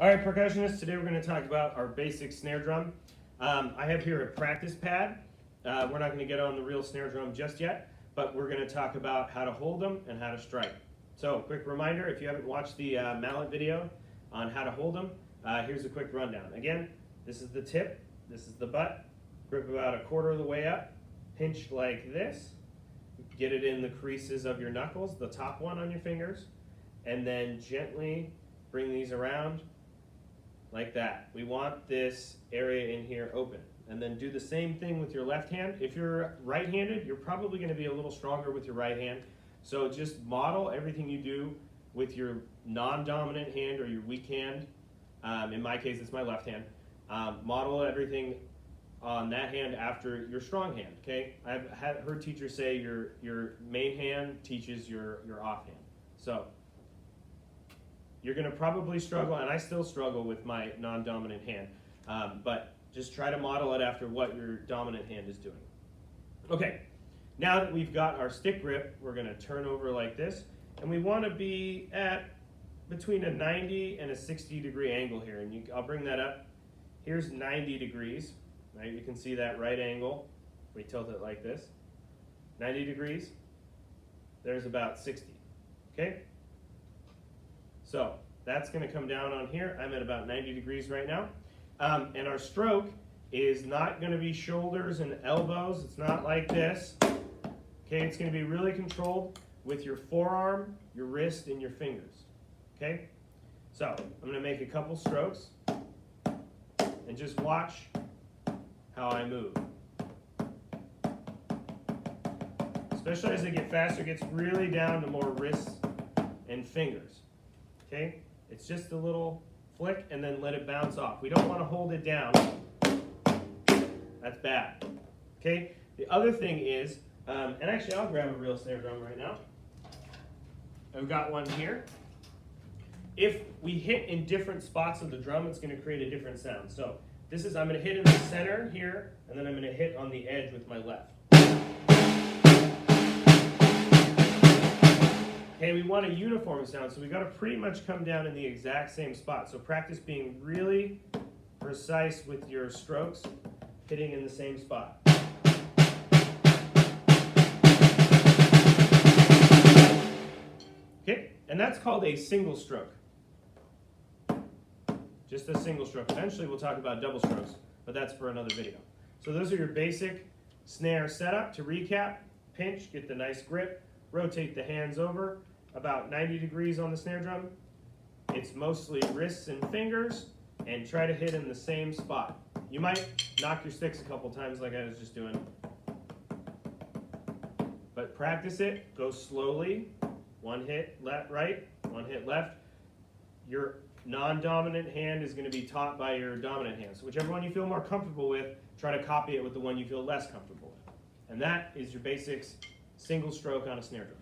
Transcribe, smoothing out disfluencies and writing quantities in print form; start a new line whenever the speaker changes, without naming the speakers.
All right, percussionists, today we're going to talk about our basic snare drum. I have here a practice pad. We're not going to get on the real snare drum just yet, but we're going to talk about how to hold them and how to strike. So, quick reminder, if you haven't watched the mallet video on how to hold them, here's a quick rundown. Again, this is the tip, this is the butt, grip about a quarter of the way up, pinch like this, get it in the creases of your knuckles, the top one on your fingers, and then gently bring these around like that. We want this area in here open. And then do the same thing with your left hand. If you're right-handed, you're probably going to be a little stronger with your right hand. So just model everything you do with your non-dominant hand or your weak hand. In my case, it's my left hand. Model everything on that hand after your strong hand, okay? I've heard teachers say your main hand teaches your off hand. So you're going to probably struggle, and I still struggle with my non-dominant hand, but just try to model it after what your dominant hand is doing. Okay, now that we've got our stick grip, we're going to turn over like this, and we want to be at between a 90 and a 60 degree angle here, and I'll bring that up. Here's 90 degrees, right? You can see that right angle. We tilt it like this. 90 degrees, there's about 60, okay? So that's going to come down on here. I'm at about 90 degrees right now. And our stroke is not going to be shoulders and elbows. It's not like this. Okay, it's going to be really controlled with your forearm, your wrist, and your fingers. Okay? So I'm going to make a couple strokes and just watch how I move. Especially as I get faster, it gets really down to more wrists and fingers. Okay, it's just a little flick and then let it bounce off. We don't want to hold it down. That's bad. Okay, the other thing is, and actually I'll grab a real snare drum right now. I've got one here. If we hit in different spots of the drum, it's going to create a different sound. So this is, I'm going to hit in the center here, and then I'm going to hit on the edge with my left. Okay, we want a uniform sound, so we got to pretty much come down in the exact same spot. So practice being really precise with your strokes, hitting in the same spot. Okay, and that's called a single stroke. Just a single stroke. Eventually we'll talk about double strokes, but that's for another video. So those are your basic snare setup. To recap, pinch, get the nice grip, rotate the hands over, about 90 degrees on the snare drum. It's mostly wrists and fingers, and try to hit in the same spot. You might knock your sticks a couple times like I was just doing, but practice it, go slowly, one hit right, one hit left. Your non-dominant hand is going to be taught by your dominant hand, so whichever one you feel more comfortable with, try to copy it with the one you feel less comfortable with. And that is your basics, single stroke on a snare drum.